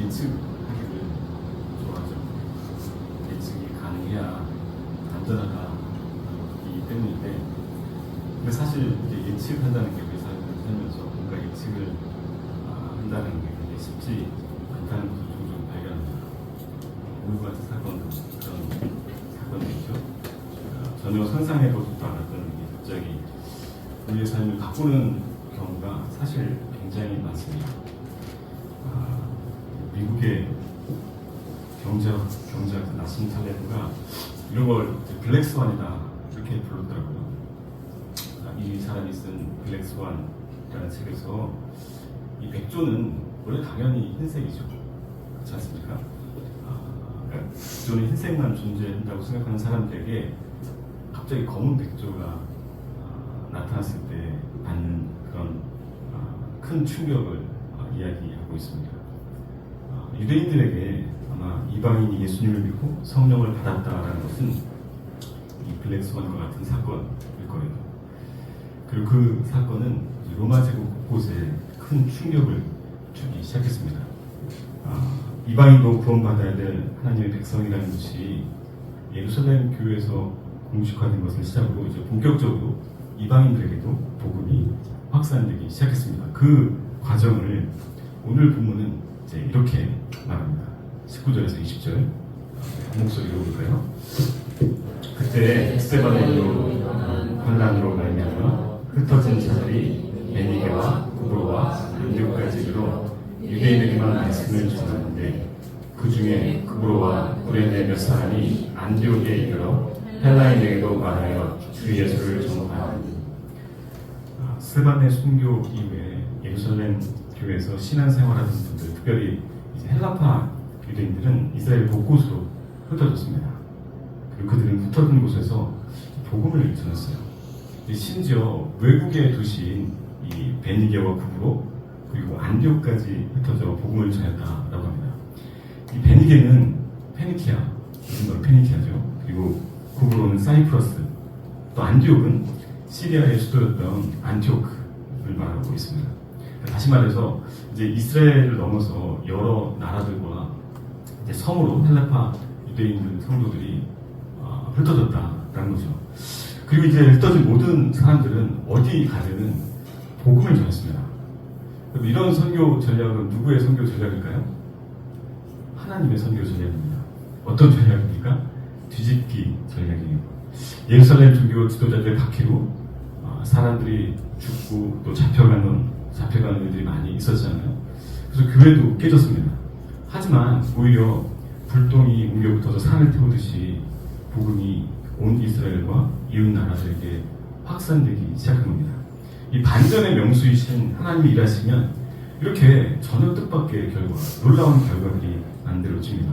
예측하기를 좋아하죠. 예측이 가능해야 안전하다기 때문인데, 근데 사실 이제 예측한다는 게 우리 삶을 살면서 뭔가 예측을 한다는 게 굉장히 쉽지 않다는 것을 종종 발견합니다. 오늘 같은 사건도 그런 사건이죠. 전혀 상상해보지도 않았던 게 갑자기 우리의 삶을 바꾸는 경우가 사실 굉장히 많습니다. 미국의 경제학 나심 탈레브가 이런 걸 블랙스완이다 이렇게 불렀더라고요. 이 사람이 쓴 블랙스완이라는 책에서 이 백조는 원래 당연히 흰색이죠. 그렇지 않습니까? 그러니까 백조는 흰색만 존재한다고 생각하는 사람들에게 갑자기 검은 백조가 나타났을 때 받는 그런 큰 충격을 이야기하고 있습니다. 유대인들에게 아마 이방인이 예수님을 믿고 성령을 받았다라는 것은 이 블랙스완과 같은 사건일 거예요. 그리고 그 사건은 로마 제국 곳곳에 큰 충격을 주기 시작했습니다. 이방인도 구원받아야 될 하나님의 백성이라는 것이 예루살렘 교회에서 공식화된 것을 시작으로 이제 본격적으로 이방인들에게도 복음이 확산되기 시작했습니다. 그 과정을 오늘 본문은 이제 이렇게 말합니다. 19절에서 20절 한 목소리로 볼까요? 그때 스데반으로 환난으로 말미암아 흩어진 자들이 베니게와 구브로와 안디옥까지 이르러 유대인에게만 말씀을 전하는데 그 중에 구브로와 구레네 몇 사람이 안디옥에 이르러 헬라인에게도 말하여 주 예수를 전파하니. 스데반의 순교 이후에 예루살렘 교회에서 신앙생활하는 분들, 특별히 이제 헬라파 유대인들은 이스라엘 곳곳으로 흩어졌습니다. 그리고 그들은 흩어진 곳에서 복음을 전했어요. 심지어 외국의 도시인 이 베니게와 구브로 그리고 안디옥까지 흩어져 복음을 전했다라고 합니다. 이 베니게는 페니키아, 요즘 페니키아죠. 그리고 구브로는 사이프러스, 또 안디옥은 시리아의 수도였던 안티오크를 말하고 있습니다. 다시 말해서 이제 이스라엘을 넘어서 여러 나라들과 이제 섬으로 헬라파 유대인들 성도들이 흩어졌다라는 거죠. 그리고 이제 흩어진 모든 사람들은 어디 가든 복음을 전했습니다. 그럼 이런 선교 전략은 누구의 선교 전략일까요? 하나님의 선교 전략입니다. 어떤 전략입니까? 뒤집기 전략이에요. 예루살렘 종교 지도자들의 박해로 사람들이 죽고 또 잡혀가는 일들이 많이 있었잖아요. 그래서 교회도 깨졌습니다. 하지만 오히려 불똥이 옮겨 붙어서 산을 태우듯이 복음이 온 이스라엘과 이웃 나라들에게 확산되기 시작한 겁니다. 이 반전의 명수이신 하나님이 일하시면 이렇게 전혀 뜻밖의 결과, 놀라운 결과들이 만들어집니다.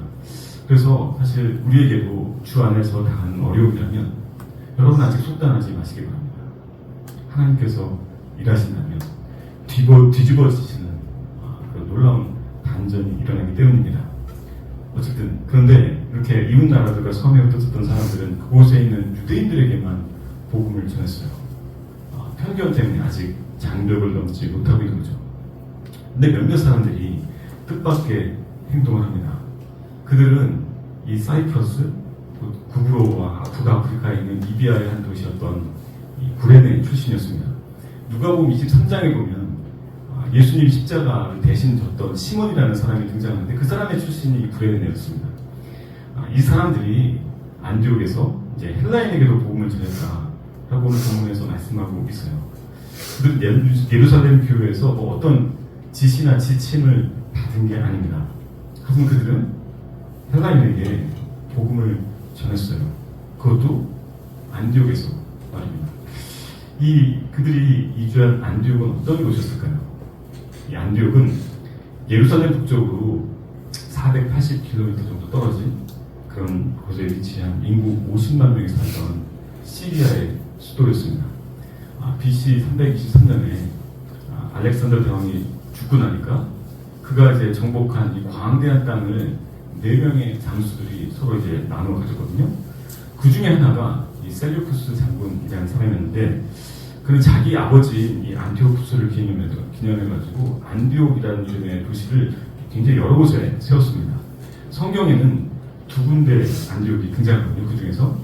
그래서 사실 우리에게도 주 안에서 당하는 어려움이라면 여러분 아직 속단하지 마시기 바랍니다. 하나님께서 일하신다면 뒤집어지시는 그런 놀라운 반전이 일어나기 때문입니다. 어쨌든 그런데 이렇게 이웃 나라들과 섬에 흩어졌던 사람들은 그곳에 있는 유대인들에게만 복음을 전했어요. 편견 때문에 아직 장벽을 넘지 못하고 있는 거죠. 근데 몇몇 사람들이 뜻밖의 행동을 합니다. 그들은 이 사이프러스, 구브로와 북아프리카에 있는 리비아의 한 도시였던 이 구레네 출신이었습니다. 누가복음 23장에 보면 예수님 십자가를 대신 졌던 시몬이라는 사람이 등장하는데 그 사람의 출신이 이 구레네였습니다. 이 사람들이 안디옥에서 이제 헬라인에게도 복음을 전했다라고 오늘 본문에서 말씀하고 있어요. 그들은 예루살렘 교회에서 뭐 어떤 지시나 지침을 받은 게 아닙니다. 하지만 그들은 헬라인에게 복음을 전했어요. 그것도 안디옥에서 말입니다. 그들이 이주한 안디옥은 어떤 곳이었을까요? 이 안디옥은 예루살렘 북쪽으로 480km 정도 떨어진 그런 곳에 위치한 인구 50만 명이 살던 시리아의 수도였습니다. BC 323년에 알렉산더 대왕이 죽고 나니까 그가 이제 정복한 이 광대한 땅을 4명의 장수들이 서로 이제 나누어 가졌거든요. 그 중에 하나가 이 셀류쿠스 장군이라는 사람이었는데 그는 자기 아버지인 이 안티오쿠스를 기념해가지고 안디옥이라는 이름의 도시를 굉장히 여러 곳에 세웠습니다. 성경에는 두 군데 안디옥이 등장하거든요. 그 중에서.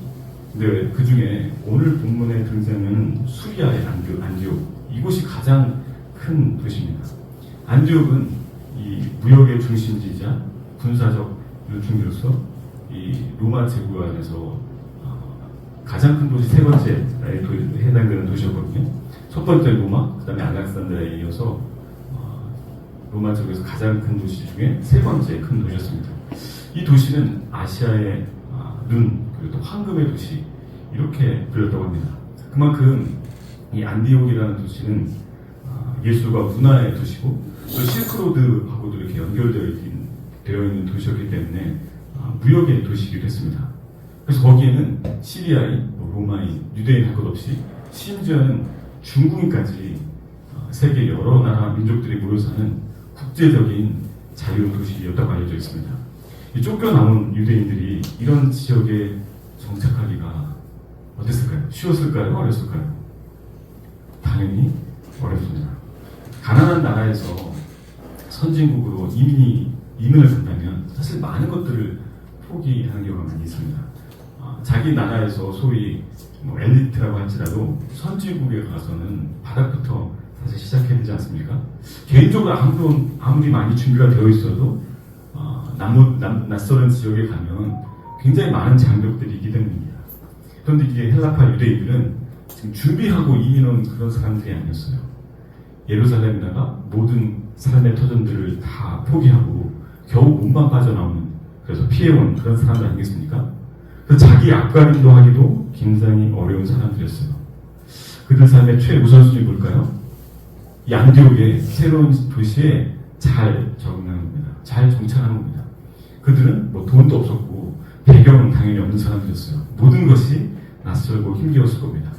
근데 그 중에 오늘 본문에 등장하는 수리아의 안디옥, 이곳이 가장 큰 도시입니다. 안디옥은 이 무역의 중심지이자 군사적 요충지로서 이 로마 제국 안에서 가장 큰 도시 세 번째에 해당되는 도시였거든요. 첫 번째 로마, 그 다음에 알렉산드리아에 이어서 로마 쪽에서 가장 큰 도시 중에 세 번째 큰 도시였습니다. 이 도시는 아시아의 눈, 그리고 또 황금의 도시, 이렇게 불렸다고 합니다. 그만큼 이 안디옥이라는 도시는 예술과 문화의 도시고 또 실크로드하고도 이렇게 연결되어 있는 도시였기 때문에 무역의 도시이기도 했습니다. 그래서 거기에는 시리아인, 로마인, 유대인 할 것 없이 심지어는 중국인까지 세계 여러 나라 민족들이 모여 사는 국제적인 자유 도시였다고 알려져 있습니다. 이 쫓겨나온 유대인들이 이런 지역에 정착하기가 어땠을까요? 쉬웠을까요? 어렸을까요? 당연히 어렵습니다. 가난한 나라에서 선진국으로 이민을 간다면 사실 많은 것들을 포기하는 경우가 많이 있습니다. 자기 나라에서 소위 엘리트라고 할지라도 선진국에 가서는 바닥부터 사실 시작해야 되지 않습니까? 개인적으로 아무리 많이 준비가 되어 있어도 낯설은 지역에 가면 굉장히 많은 장벽들이 있기 때문입니다. 그런데 이게 헬라파 유대인들은 지금 준비하고 이민 온 그런 사람들이 아니었어요. 예루살렘에다가 모든 삶의 터전들을 다 포기하고 겨우 몸만 빠져나오는, 그래서 피해온 그런 사람들 아니겠습니까? 그래서 자기 앞가림도 하기도 굉장히 어려운 사람들이었어요. 그들 삶의 최우선순위 뭘까요? 이 안디옥의 새로운 도시에 잘 적응하는 겁니다. 잘 정착하는 겁니다. 그들은 돈도 없었고 배경은 당연히 없는 사람들이었어요. 모든 것이 낯설고 힘겨웠을 겁니다.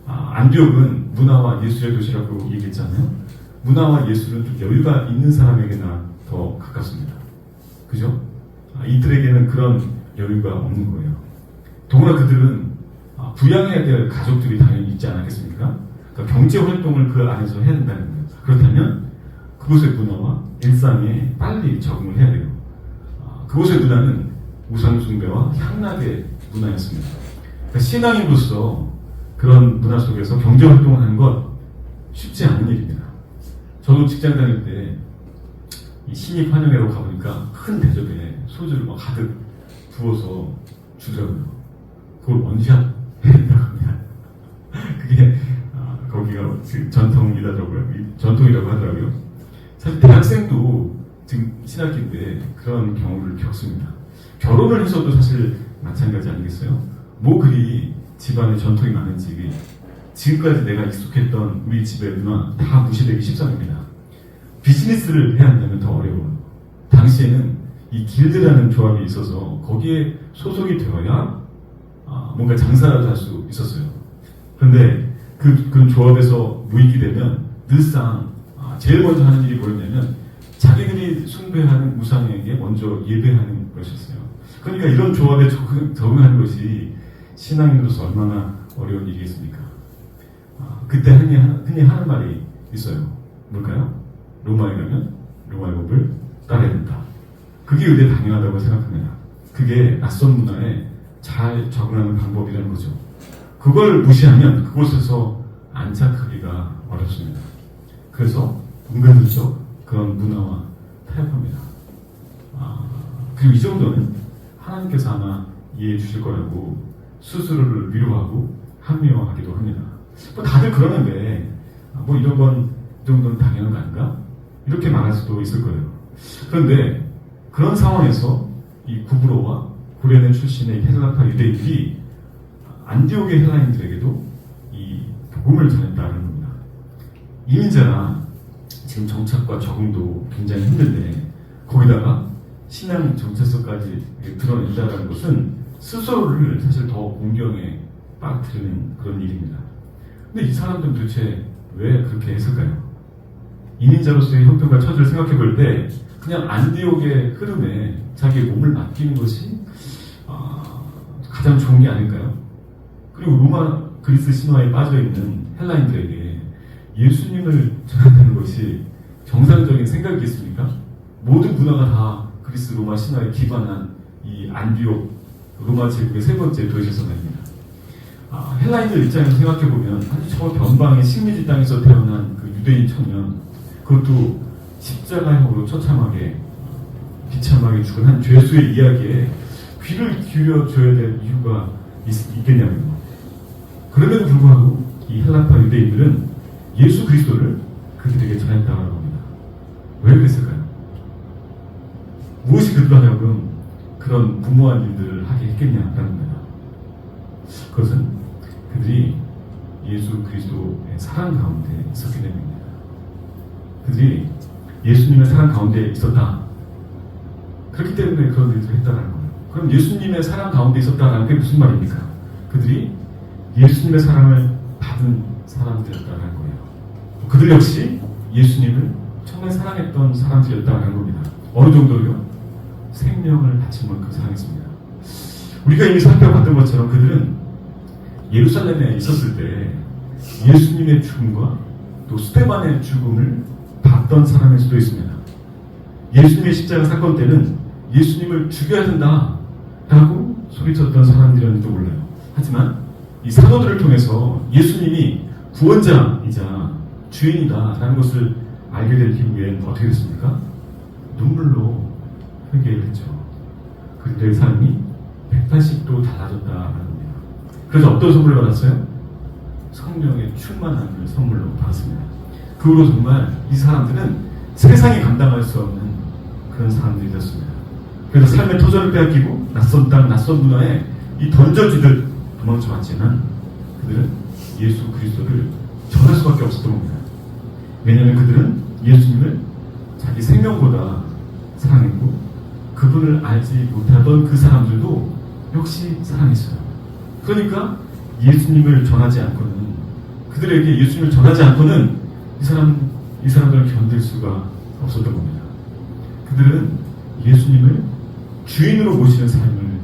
안디옥은 문화와 예술의 도시라고 얘기했잖아요. 문화와 예술은 좀 여유가 있는 사람에게나 더 가깝습니다. 그죠? 이들에게는 그런 여유가 없는 거예요. 더구나 그들은 부양해야 될 가족들이 당연히 있지 않았겠습니까? 그러니까 경제 활동을 그 안에서 해야 된다는 거예요. 그렇다면 그곳의 문화와 일상에 빨리 적응을 해야 돼요. 그곳의 문화는 우상숭배와 향락의 문화였습니다. 그러니까 신앙인으로서 그런 문화 속에서 경제 활동을 하는 것 쉽지 않은 일입니다. 저도 직장 다닐 때 이 신입 환영회로 가보니까 큰 대접에 소주를 막 가득 부어서 주더라고요. 그걸 원샷 해야 된다고 합니다. 그게 거기가 전통이라고 하더라고요. 사실 대학생도 지금 신학기인데 그런 경우를 겪습니다. 결혼을 해서도 사실 마찬가지 아니겠어요? 뭐 그리 집안에 전통이 많은지 지금까지 내가 익숙했던 우리 집의 문화 다 무시되기 십상입니다. 비즈니스를 해야 한다면 더 어려워요. 당시에는 이 길드라는 조합이 있어서 거기에 소속이 되어야 뭔가 장사라도 할 수 있었어요. 그런데 그 조합에서 무익이 되면 늘상 제일 먼저 하는 일이 뭐였냐면 자기들이 숭배하는 우상에게 먼저 예배하는 것이었어요. 그러니까 이런 조합에 적응하는 것이 신앙인으로서 얼마나 어려운 일이겠습니까? 그때 흔히 하는 말이 있어요. 뭘까요? 로마에 가면 로마의 법을 따라야 된다. 그게 의대 당연하다고 생각합니다. 그게 낯선 문화에 잘 적응하는 방법이라는 거죠. 그걸 무시하면 그곳에서 안착하기가 어렵습니다. 그래서 은근슬쩍 그런 문화와 타협합니다. 그리고 이 정도는 하나님께서 아마 이해해 주실 거라고 스스로를 위로하고 합리화하기도 합니다. 다들 그러는데 이런 건 이 정도는 당연한 거 아닌가? 이렇게 말할 수도 있을 거예요. 그런데 그런 상황에서 이 구브로와 고레네 출신의 헬라파 유대인들이 안디옥의 헬라인들에게도 이 복음을 전했다는 겁니다. 이민자라 지금 정착과 적응도 굉장히 힘든데 거기다가 신앙 정체성까지 드러낸다는 것은 스스로를 사실 더 공경에 빠뜨리는 그런 일입니다. 근데 이 사람들은 도대체 왜 그렇게 했을까요? 이민자로서의 형편과 처지를 생각해 볼 때 그냥 안디옥의 흐름에 자기의 몸을 맡기는 것이 가장 좋은 게 아닐까요? 그리고 로마 그리스 신화에 빠져있는 헬라인들에게 예수님을 전한다는 것이 정상적인 생각이겠습니까? 모든 문화가 다 그리스 로마 신화에 기반한 이 안디옥 로마 제국의 세 번째 도시에서 말입니다. 헬라인들 입장에서 생각해보면 아주 저 변방의 식민지 땅에서 태어난 그 유대인 청년, 그것도 십자가형으로 처참하게 비참하게 죽은 한 죄수의 이야기에 귀를 기울여줘야 될 이유가 있겠냐고요. 그럼에도 불구하고 이 헬라파 유대인들은 예수 그리스도를 그들에게 전했다고 합니다. 왜 그랬을까요? 무엇이 그들로 하여금 그런 무모한 일들을 하게 했겠냐라는 겁니다. 그것은 그들이 예수 그리스도의 사랑 가운데 있었기 때문입니다. 그들이 예수님의 사랑 가운데 있었다. 그렇기 때문에 그런 일을 했다는 거예요. 그럼 예수님의 사랑 가운데 있었다는 게 무슨 말입니까? 그들이 예수님의 사랑을 받은 사람들이었다는 거예요. 그들 역시 예수님을 정말 사랑했던 사람들이었다는 겁니다. 어느 정도로요? 생명을 바친 만큼 사랑했습니다. 우리가 이미 살펴봤던 것처럼 그들은 예루살렘에 있었을 때 예수님의 죽음과 또 스데반의 죽음을 봤던 사람일 수도 있습니다. 예수님의 십자가 사건 때는 예수님을 죽여야 된다 라고 소리쳤던 사람들이었는지도 몰라요. 하지만 이 사도들을 통해서 예수님이 구원자이자 주인이다 라는 것을 알게 될 이후엔 어떻게 됐습니까? 눈물로 회개를 했죠. 그들의 삶이 180도 달라졌다라는 겁니다. 그래서 어떤 선물을 받았어요? 성령의 충만함을 선물로 받았습니다. 그 후로 정말 이 사람들은 세상이 감당할 수 없는 그런 사람들이 되었습니다. 그래서 삶의 터전을 빼앗기고 낯선 땅, 낯선 문화에 이 던져지듯 도망쳐왔지만 그들은 예수 그리스도를 전할 수밖에 없었던 겁니다. 왜냐하면 그들은 예수님을 자기 생명보다 사랑했고 그분을 알지 못하던 그 사람들도 역시 사랑했어요. 그러니까 예수님을 전하지 않고는, 그들에게 예수님을 전하지 않고는 이 사람들을 견딜 수가 없었던 겁니다. 그들은 예수님을 주인으로 모시는 삶을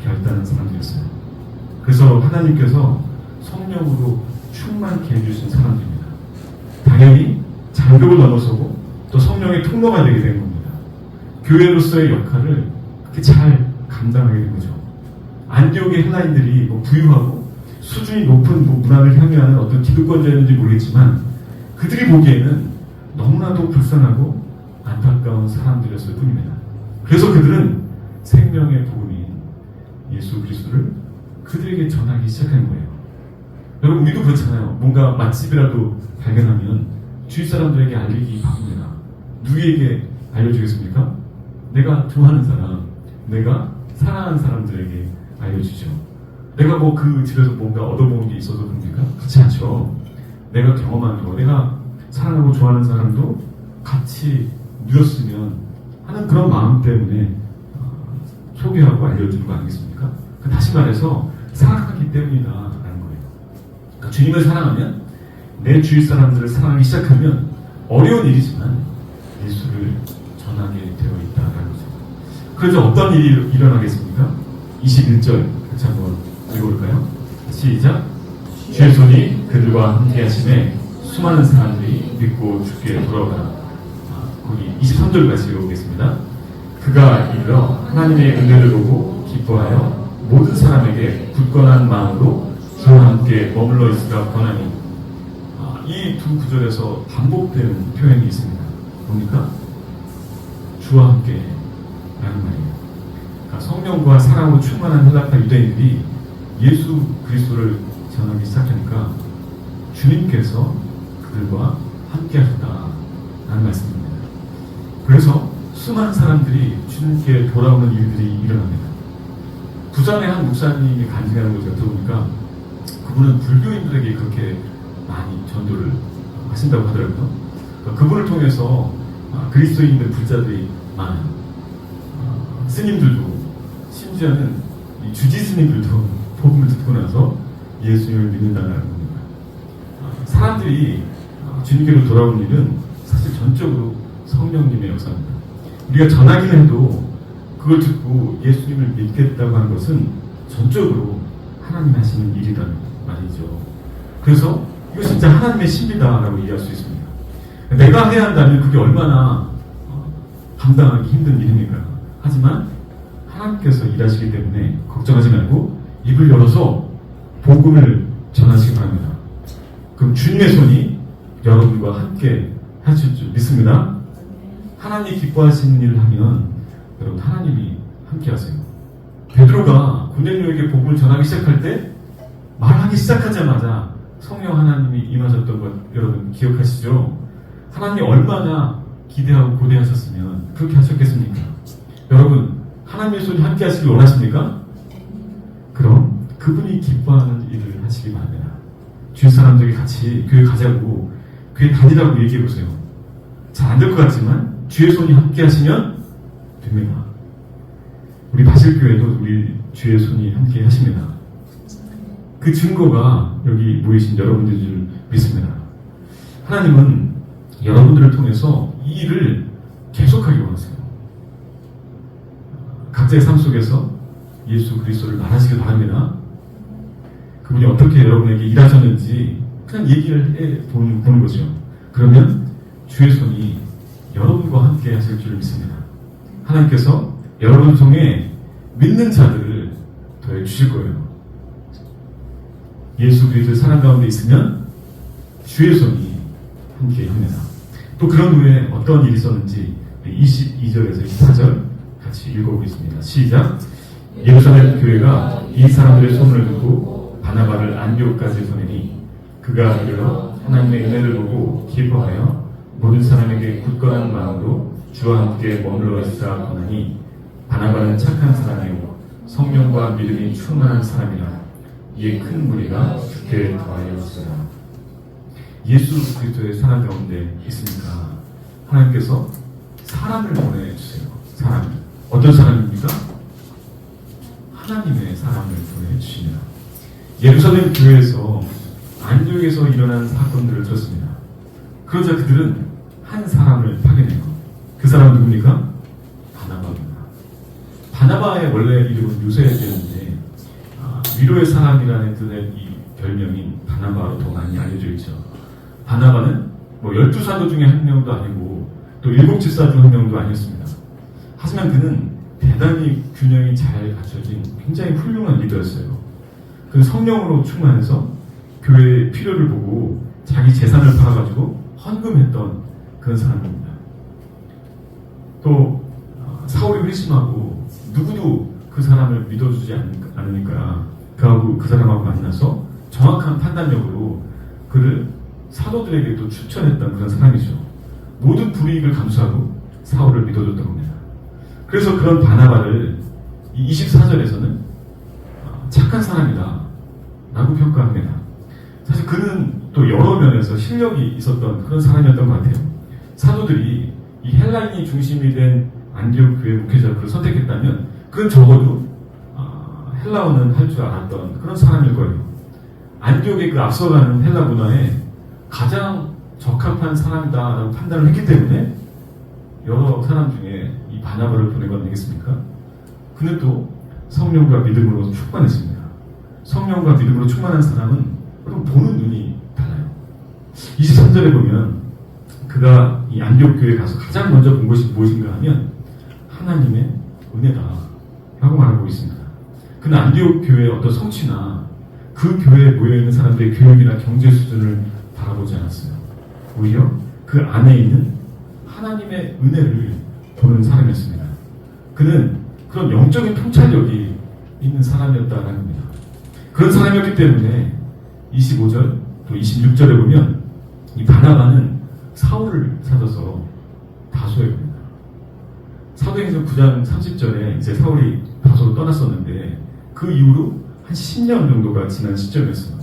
결단한 사람들이었어요. 그래서 하나님께서 성령으로 충만케 해주신 사람들입니다. 당연히 장벽을 넘어서고 또 성령의 통로가 되게 된 겁니다. 교회로서의 역할을 그렇게 잘 감당하게 된 거죠. 안디옥의 헬라인들이 부유하고 수준이 높은 문화를 향유하는 어떤 기득권자였는지 모르겠지만 그들이 보기에는 너무나도 불쌍하고 안타까운 사람들이었을 뿐입니다. 그래서 그들은 생명의 복음인 예수 그리스도를 그들에게 전하기 시작한 거예요. 여러분, 우리도 그렇잖아요. 뭔가 맛집이라도 발견하면 주위 사람들에게 알리기 바쁩니다. 누구에게 알려주겠습니까? 내가 좋아하는 사람, 내가 사랑하는 사람들에게 알려주죠. 내가 그 집에서 뭔가 얻어먹은 게 있어서 그럽니까? 그렇지 않죠. 내가 경험한 거, 내가 사랑하고 좋아하는 사람도 같이 누렸으면 하는 그런 마음 때문에 소개하고 알려주는 거 아니겠습니까? 다시 말해서 사랑하기 때문이다라는 거예요. 그러니까 주님을 사랑하면, 내 주위 사람들을 사랑하기 시작하면 어려운 일이지만 예수를 전하게 되어 있다라는 거죠. 그래서 어떤 일이 일어나겠습니까? 21절 같이 한번 읽어볼까요? 시작. 주의 손이 그들과 함께 하심에 수많은 사람들이 믿고 주께 돌아오더라. 거기 23절까지 읽어보겠습니다. 그가 이르러 하나님의 은혜를 보고 기뻐하여 모든 사람에게 굳건한 마음으로 주와 함께 머물러 있으라 권하니. 이 두 구절에서 반복되는 표현이 있습니다. 뭡니까? 주와 함께 라는 말이에요. 그러니까 성령과 사랑으로 충만한 헬라파 유대인들이 예수 그리스도를 전하기 시작하니까 주님께서 그들과 함께 하셨다라는 말씀입니다. 그래서 수많은 사람들이 주님께 돌아오는 일들이 일어납니다. 부산의 한 목사님이 간증하는 것을 들어보니까 그분은 불교인들에게 그렇게 많이 전도를 하신다고 하더라고요. 그러니까 그분을 통해서 그리스도인들 불자들이 많아요. 스님들도, 심지어는 이 주지 스님들도 복음을 듣고 나서 예수님을 믿는다는 겁니다. 사람들이 주님께로 돌아오는 일은 사실 전적으로 성령님의 역사입니다. 우리가 전하기는 해도 그걸 듣고 예수님을 믿겠다고 하는 것은 전적으로 하나님이 하시는 일이라는 말이죠. 그래서 이거 진짜 하나님의 신비다라고 이해할 수 있습니다. 내가 해야 한다면 그게 얼마나 감당하기 힘든 일입니까? 하지만 하나님께서 일하시기 때문에 걱정하지 말고 입을 열어서 복음을 전하시기 바랍니다. 그럼 주님의 손이 여러분과 함께 하실 줄 믿습니다. 하나님이 기뻐하시는 일을 하면 여러분 하나님이 함께 하세요. 베드로가 고넬료에게 복음을 전하기 시작할 때 말하기 시작하자마자 성령 하나님이 임하셨던 것 여러분 기억하시죠? 하나님이 얼마나 기대하고 고대하셨으면 그렇게 하셨겠습니까? 여러분 하나님의 손이 함께 하시길 원하십니까? 그럼 그분이 기뻐하는 일을 하시기 바랍니다. 주위 사람들이 같이 교회 가자고 교회 다니라고 얘기해보세요. 잘 안 될 것 같지만 주의 손이 함께 하시면 됩니다. 우리 바실교회도 우리 주의 손이 함께 하십니다. 그 증거가 여기 모이신 여러분들인 줄 믿습니다. 하나님은 여러분들을 통해서 이 일을 계속하기 원하세요. 각자의 삶 속에서 예수 그리스도를 말하시길 바랍니다. 그분이 어떻게 여러분에게 일하셨는지 그냥 얘기를 해보는 거죠. 그러면 주의 손이 여러분과 함께 하실 줄 믿습니다. 하나님께서 여러분을 통해 믿는 자들을 더해 주실 거예요. 예수 그리스도의 사랑 가운데 있으면 주의 손이 함께 합니다. 또 그런 후에 어떤 일이 있었는지 22절에서 24절 같이 읽어보겠습니다. 시작. 예루살렘 교회가 이 사람들의 소문을 듣고 바나바를 안디옥까지 보내니 그가 이르러 하나님의 은혜를 보고 기뻐하여 모든 사람에게 굳건한 마음으로 주와 함께 머물러 있사 권하니 바나바는 착한 사람이요 성령과 믿음이 충만한 사람이라 이에 큰 무리가 주께 더하였으라. 예수 그리스도의 사랑 가운데 있으니까 하나님께서 사람을 보내주세요. 사람. 어떤 사람입니까? 하나님의 사람을 보내주십니다. 예루살렘 교회에서 안디옥에서 일어난 사건들을 들었습니다. 그러자 그들은 한 사람을 파견해요. 그 사람은 누굽니까? 바나바입니다. 바나바의 원래 이름은 요셉이었는데 위로의 사람이라는 뜻의 이 별명인 바나바로 더 많이 알려져 있죠. 바나바는 12사도 중에 한 명도 아니고 또 7집사 중 한 명도 아니었습니다. 하지만 그는 대단히 균형이 잘 갖춰진 굉장히 훌륭한 리더였어요. 그는 성령으로 충만해서 교회의 필요를 보고 자기 재산을 팔아가지고 헌금했던 그런 사람입니다. 또 사울이 회심하고 누구도 그 사람을 믿어주지 않으니까 그 사람하고 만나서 정확한 판단력으로 그를 사도들에게 또 추천했던 그런 사람이죠. 모든 불이익을 감수하고 사울을 믿어줬던 겁니다. 그래서 그런 바나바를 24절에서는 착한 사람이다 라고 평가합니다. 사실 그는 또 여러 면에서 실력이 있었던 그런 사람이었던 것 같아요. 사도들이 이 헬라인이 중심이 된 안디옥 교회 목회자를 선택했다면 그는 적어도 헬라어는 할 줄 알았던 그런 사람일 거예요. 안디옥의 그 앞서가는 헬라 문화에 가장 적합한 사람이다라고 판단을 했기 때문에 여러 사람 중에 이 바나바를 보낸 건 아니겠습니까? 그는 또 성령과 믿음으로 충만했습니다. 성령과 믿음으로 충만한 사람은 여러분 보는 눈이 달라요. 23절에 보면 그가 이 안디옥 교회에 가서 가장 먼저 본 것이 무엇인가 하면 하나님의 은혜다 라고 말하고 있습니다. 그는 안디옥 교회의 어떤 성취나 그 교회에 모여있는 사람들의 교육이나 경제 수준을 바라보지 않았어요. 오히려 그 안에 있는 하나님의 은혜를 보는 사람이었습니다. 그는 그런 영적인 통찰력이 있는 사람이었다는 겁니다. 그런 사람이었기 때문에 25절 또 26절에 보면 이 바나바는 사울을 찾아서 다소에 갑니다. 사도행전 9장 30절에 이제 사울이 다소로 떠났었는데 그 이후로 한 10년 정도가 지난 시점이었어요.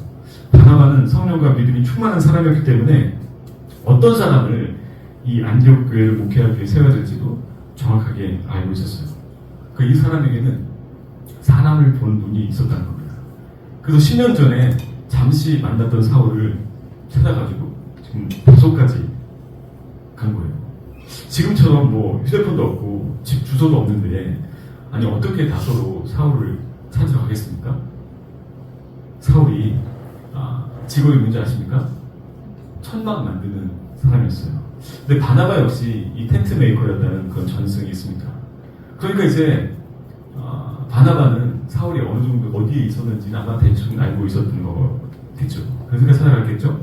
바나바는 성령과 믿음이 충만한 사람이었기 때문에 어떤 사람을 이 안디옥 교회를 목회하기 위해 세워야 될지도 정확하게 알고 있었어요. 이 사람에게는 사람을 보는 눈이 있었다는 겁니다. 그래서 10년 전에 잠시 만났던 사울을 찾아가지고 지금 다소까지 간 거예요. 지금처럼 휴대폰도 없고 집 주소도 없는데 아니 어떻게 다소로 사울을 찾으러 가겠습니까? 사울이 직업이 뭔지 아십니까? 천막 만드는 사람이었어요. 근데 바나바 역시 이 텐트 메이커였다는 그런 전승이 있습니다. 그러니까 이제 바나바는 사울이 어느 정도 어디에 있었는지는 아마 대충 알고 있었던 거겠죠. 그러니까 찾아갔겠죠.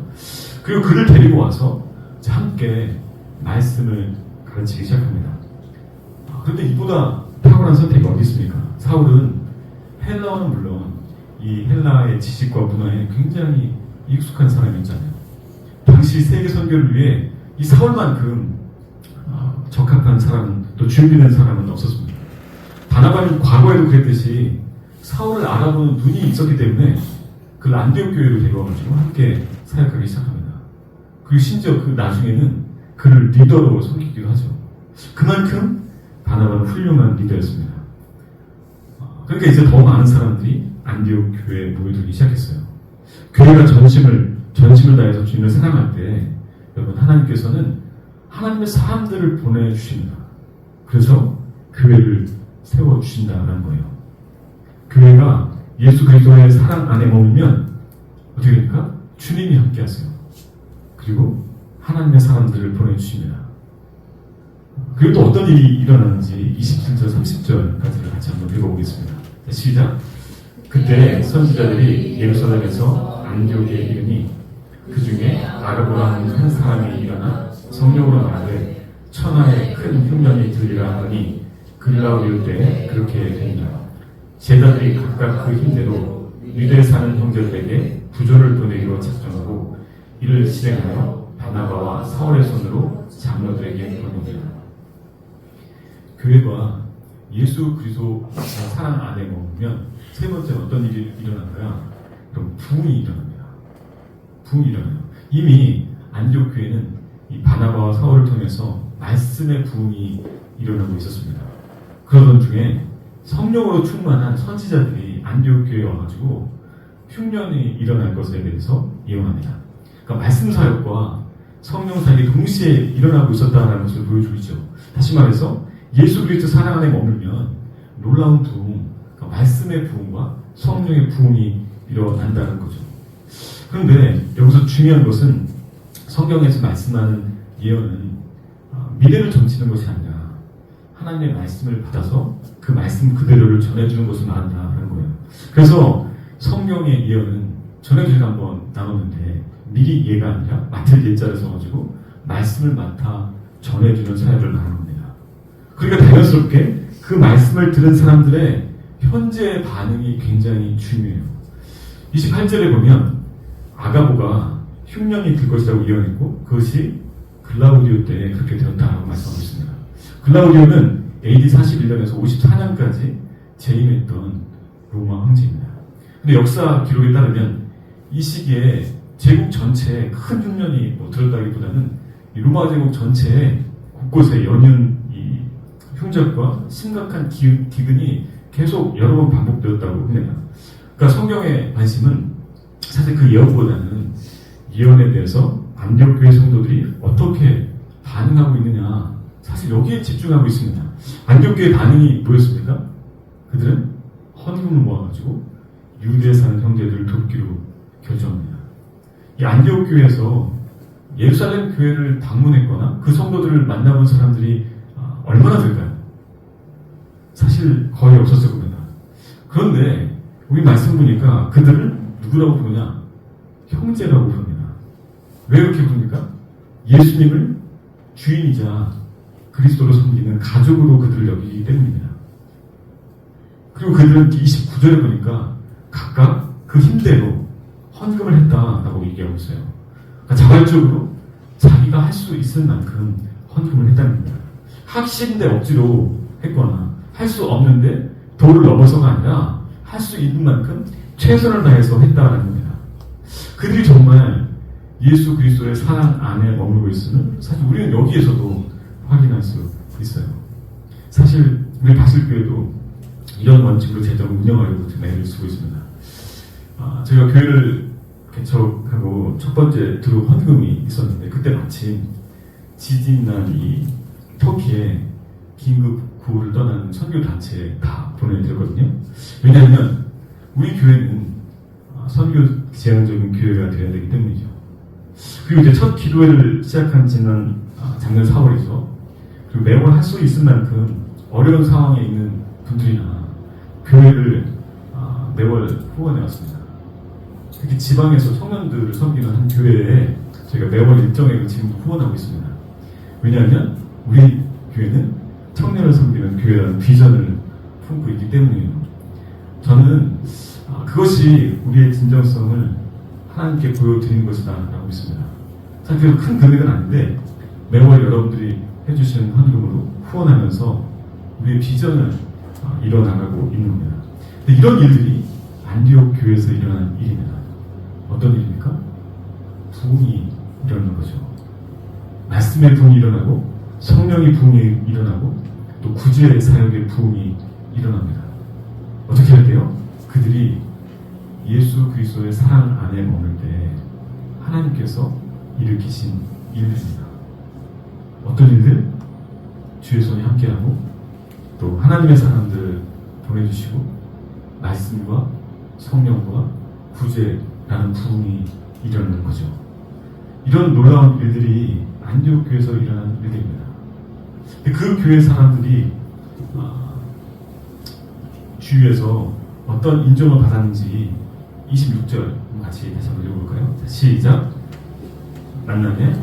그리고 그를 데리고 와서 이제 함께 말씀을 가르치기 시작합니다. 그런데 이보다 탁월한 선택이 어디 있습니까? 사울은 헬라어는 물론 이 헬라의 지식과 문화에 굉장히 익숙한 사람이었잖아요. 당시 세계 선교를 위해 이 사울만큼 적합한 사람은, 또 준비된 사람은 없었습니다. 바나바는 과거에도 그랬듯이 사울을 알아보는 눈이 있었기 때문에 그 안디옥 교회로 데려와가지고 함께 사역하기 시작합니다. 그리고 심지어 그 나중에는 그를 리더로 섬기기도 하죠. 그만큼 바나바는 훌륭한 리더였습니다. 그러니까 이제 더 많은 사람들이 안디옥 교회에 모여들기 시작했어요. 교회가 전심을 다해서 주님을 사랑할 때 여러분, 하나님께서는 하나님의 사람들을 보내주십니다. 그래서 교회를 세워주신다는 거예요. 교회가 예수 그리스도의 사랑 안에 머물면 어떻게 됩니까? 주님이 함께 하세요. 그리고 하나님의 사람들을 보내주십니다. 그리고 또 어떤 일이 일어나는지 27절, 30절까지를 같이 한번 읽어보겠습니다. 시작. 그때 선지자들이 예루살렘에서 안디옥에 이르니 그 중에 아르고라는 한 사람이 일어나 성령으로 말하되 천하에 큰 흉년이 들리라 하더니 글라우디오 때에 그렇게 됩니다. 제자들이 각각 그 힘대로 유대에 사는 형제들에게 부조를 보내기로 작정하고 이를 실행하여 바나바와 사울의 손으로 장로들에게 보냅니다. 교회가 예수 그리스도 사랑 안에 머물면 세 번째 어떤 일이 일어날까요? 그럼 부흥이 일어납니다. 부흥이 일어나요. 이미 안디옥 교회는 이 바나바와 사울을 통해서 말씀의 부흥이 일어나고 있었습니다. 그러던 중에 성령으로 충만한 선지자들이 안디옥 교회에 와가지고 흉년이 일어날 것에 대해서 예언합니다. 그러니까 말씀 사역과 성령 사역이 동시에 일어나고 있었다는 것을 보여주고 있죠. 다시 말해서 예수 그리스도 사랑 안에 머물면 놀라운 부흥, 그러니까 말씀의 부흥과 성령의 부흥이 일어난다는 거죠. 그런데 여기서 중요한 것은 성경에서 말씀하는 예언은 미래를 점치는 것이 아니라 하나님의 말씀을 받아서 그 말씀 그대로를 전해주는 것을 말한다는 거예요. 그래서 성경의 예언은 전에 저희가 한번 나눴는데 미리 예가 아니라 맡을 예자를 써가지고 말씀을 맡아 전해주는 사역을 말하는 겁니다. 그러니까 당연스럽게 그 말씀을 들은 사람들의 현재의 반응이 굉장히 중요해요. 28절에 보면 아가보가 흉년이 들 것이라고 예언했고 그것이 글라우디오 때에 그렇게 되었다라고 말씀하고 있습니다. 글라우디오는 AD 41년에서 54년까지 재임했던 로마 황제입니다. 근데 역사 기록에 따르면 이 시기에 제국 전체에 큰 흉년이 들었다기보다는 로마 제국 전체에 곳곳에 연이은 이 흉적과 심각한 기근이 계속 여러 번 반복되었다고 합니다. 그러니까 성경의 관심은 사실 그 예언보다는 예언에 대해서 안디옥 교회 성도들이 어떻게 반응하고 있느냐, 사실 여기에 집중하고 있습니다. 안디옥 교회의 반응이 뭐였습니까? 그들은 헌금을 모아가지고 유대에 사는 형제들을 돕기로 결정합니다. 이 안디옥 교회에서 예루살렘 교회를 방문했거나 그 성도들을 만나본 사람들이 얼마나 될까요? 사실 거의 없었을 겁니다. 그런데 우리 말씀 보니까 그들을 누구라고 부르냐? 형제라고 부릅니다. 왜 그렇게 부릅니까? 예수님을 주인이자 그리스도로 섬기는 가족으로 그들을 여기기 때문입니다. 그리고 그들은 29절에 보니까 각각 그 힘대로 헌금을 했다라고 얘기하고 있어요. 그러니까 자발적으로 자기가 할 수 있을 만큼 헌금을 했다는 겁니다. 학식인데 억지로 했거나 할 수 없는데 도를 넘어서가 아니라 할 수 있는 만큼 최선을 다해서 했다라는 겁니다. 그들이 정말 예수 그리스도의 사랑 안에 머물고 있음을 사실 우리는 여기에서도 확인할 수 있어요. 사실 우리 바슬교회도 이런 원칙으로 재정을 운영하려고 지금 애를 쓰고 있습니다. 저희가 교회를 개척하고 첫 번째 들어온 헌금이 있었는데 그때 마침 지진난 이 터키에 긴급 구호를 떠나는 선교단체에 다 보내드렸거든요. 왜냐하면 우리 교회는 선교 지향적인 교회가 되어야 되기 때문이죠. 그리고 이제 첫 기도회를 시작한 지는 작년 4월이죠. 그리고 매월 할 수 있을 만큼 어려운 상황에 있는 분들이나 교회를 매월 후원해 왔습니다. 특히 지방에서 청년들을 섬기는 한 교회에 저희가 매월 일정액을 지금 후원하고 있습니다. 왜냐하면 우리 교회는 청년을 섬기는 교회라는 비전을 품고 있기 때문이에요. 저는 그것이 우리의 진정성을 하나님께 보여드리는 것이다 라고 믿습니다. 사실 큰 금액은 아닌데 매월 여러분들이 해주시는 헌금으로 후원하면서 우리의 비전을 이뤄나가고 있는 겁니다. 근데 이런 일들이 안디옥 교회에서 일어난 일입니다. 어떤 일입니까? 부흥이 일어나는 거죠. 말씀의 부흥이 일어나고 성령의 부흥이 일어나고 또 구주의 사역의 부흥이 일어납니다. 어떻게 할게요? 그들이 예수 그리스도의 사랑 안에 머물 때 하나님께서 일으키신 일들입니다. 어떤 일들? 주의 손이 함께하고 또 하나님의 사람들을 보내주시고 말씀과 성령과 구제라는 부흥이 일어나는 거죠. 이런 놀라운 일들이 안디옥 교회에서 일어난 일들입니다. 그 교회 사람들이 주위에서 어떤 인정을 받았는지 26절 같이 다시 한번 읽어볼까요? 자, 시작. 만남에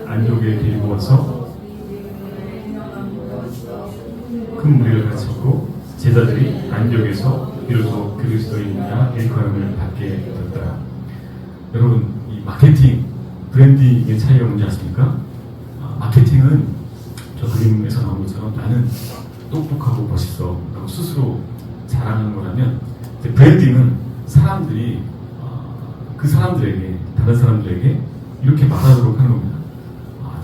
안디옥에 데리고 와서 큰 무리를 가르쳤고 제자들이 안디옥에서 비로소 그리스도인이라 일컬음을 받게 되었다. 여러분, 이 마케팅, 브랜딩의 차이가 뭔지 아십니까? 마케팅은 저 그림에서 나온 것처럼 나는 똑똑하고 멋있어 라고 스스로 자랑하는 거라면 브랜딩은 사람들이 그 사람들에게, 다른 사람들에게 이렇게 말하도록 하는 겁니다.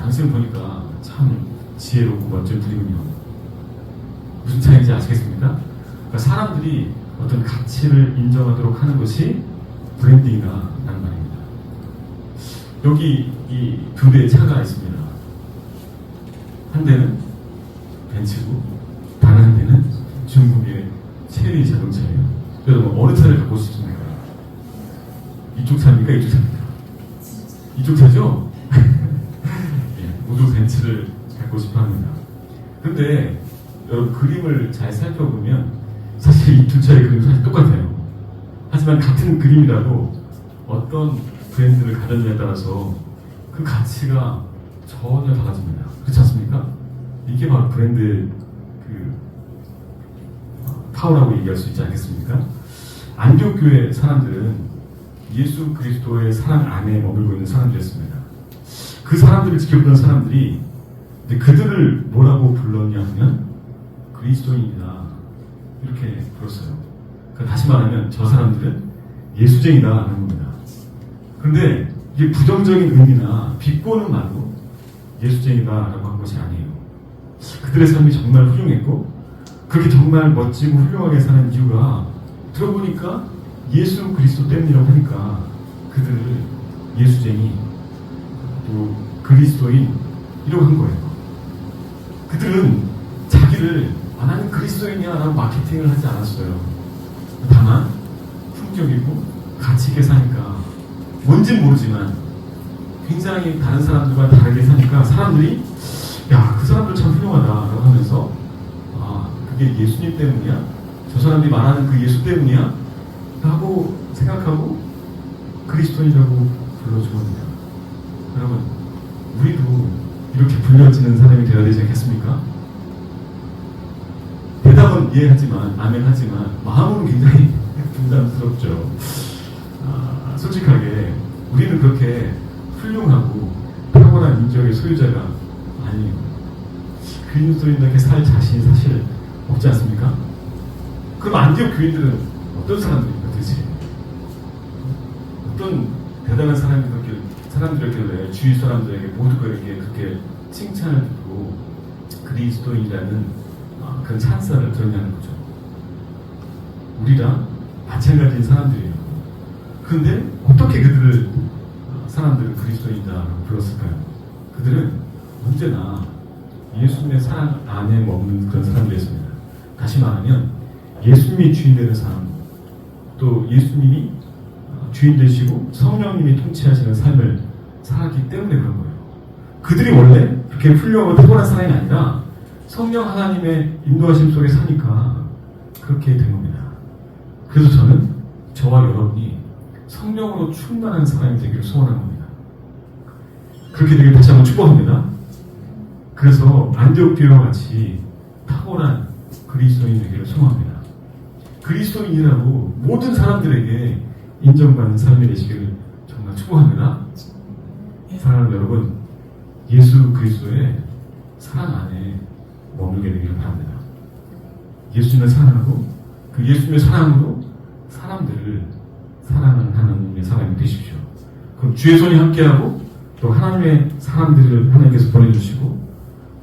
당신 보니까 참 지혜롭고 멋진 분이군요. 무슨 차이인지 아시겠습니까? 그러니까 사람들이 어떤 가치를 인정하도록 하는 것이 브랜딩이라는 말입니다. 여기 이 두 대의 차가 있습니다. 한 대는 벤츠고 다른 한 대는 중국의 체리 자동차예요. 여러분 어느 차를 갖고 싶습니까? 이쪽 차입니까? 이쪽 차입니까? 이쪽 차죠? 예, 모두 벤츠를 갖고 싶어 합니다. 근데 여러분 그림을 잘 살펴보면 사실 이 두 차의 그림은 사실 똑같아요. 하지만 같은 그림이라도 어떤 브랜드를 가졌냐에 따라서 그 가치가 전혀 달라집니다. 그렇지 않습니까? 이게 바로 브랜드의 파워라고 얘기할 수 있지 않겠습니까? 안디옥 교회 사람들은 예수 그리스도의 사랑 안에 머물고 있는 사람들이었습니다. 그 사람들을 지켜보던 사람들이 그들을 뭐라고 불렀냐 하면 그리스도인이다 이렇게 불렀어요. 그러니까 다시 말하면 저 사람들은 예수쟁이다 하는 겁니다. 그런데 이게 부정적인 의미나 비꼬는 말로 예수쟁이다라고 한 것이 아니에요. 그들의 삶이 정말 훌륭했고 그렇게 정말 멋지고 훌륭하게 사는 이유가 들어보니까 예수 그리스도 때문이라고 하니까 그들을 예수쟁이 또 그리스도인 이라고 한 거예요. 그들은 자기를 나는 그리스도인이야 라고 마케팅을 하지 않았어요. 다만 품격이고 가치 있게 사니까 뭔진 모르지만 굉장히 다른 사람들과 다르게 사니까 사람들이 야, 그 사람들 참 훌륭하다 라고 하면서 그게 예수님 때문이야? 저 사람들이 말하는 그 예수 때문이야? 라고 생각하고 그리스도인이라고 불러주는 겁니다. 여러분, 우리도 이렇게 불려지는 사람이 되어야 되지 않겠습니까? 대답은 이해하지만, 아멘 하지만 마음은 굉장히 부담스럽죠. 솔직하게 우리는 그렇게 훌륭하고 탁월한 인격의 소유자가 아니에요. 그리스도인에게 살 자신이 사실 없지 않습니까? 그럼 안디옥 교인들은 어떤 사람들입니까 도대체? 어떤 대단한 사람들이었길래 주위 사람들에게 모두에게 그렇게 칭찬을 듣고 그리스도인이라는 그런 찬사를 들었냐는 거죠. 우리랑 마찬가지인 사람들이에요. 그런데 어떻게 사람들은 그리스도인이라고 불렀을까요? 그들은 언제나 예수님의 사랑 안에 머무는 그런 사람들이었습니다. 다시 말하면 예수님이 주인 되는 삶, 또 예수님이 주인 되시고 성령님이 통치하시는 삶을 살았기 때문에 그런 거예요. 그들이 원래 그렇게 훌륭하고 탁월한 사람이 아니라 성령 하나님의 인도하심 속에 사니까 그렇게 된 겁니다. 그래서 저는 저와 여러분이 성령으로 충만한 사람이 되기를 소원하는 겁니다. 그렇게 되길 다시 한번 축복합니다. 그래서 안디옥 교회와 같이 탁월한 그리스도인 되기를 소원합니다. 그리스도인이라고 모든 사람들에게 인정받는 삶이 되시기를 정말 축복합니다. 사랑하는 여러분, 예수 그리스도의 사랑 안에 머물게 되기를 바랍니다. 예수님을 사랑하고 그 예수님의 사랑으로 사람들을 사랑하는 하나님의 사람이 되십시오. 그럼 주의 손이 함께하고 또 하나님의 사람들을 하나님께서 보내주시고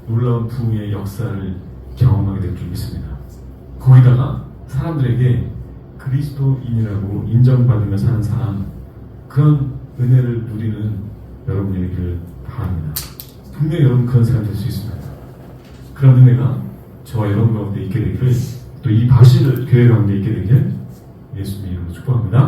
놀라운 부흥의 역사를 경험하게 될 줄 믿습니다. 거기다가 사람들에게 그리스도인이라고 인정받으며 사는 사람, 그런 은혜를 누리는 여러분이 되기를 바랍니다. 분명히 여러분 그런 사람이 될 수 있습니다. 그런 은혜가 저와 여러분 가운데 있게 되기를, 또 이 바실 교회 가운데 있게 되기를 예수님의 이름으로 축복합니다.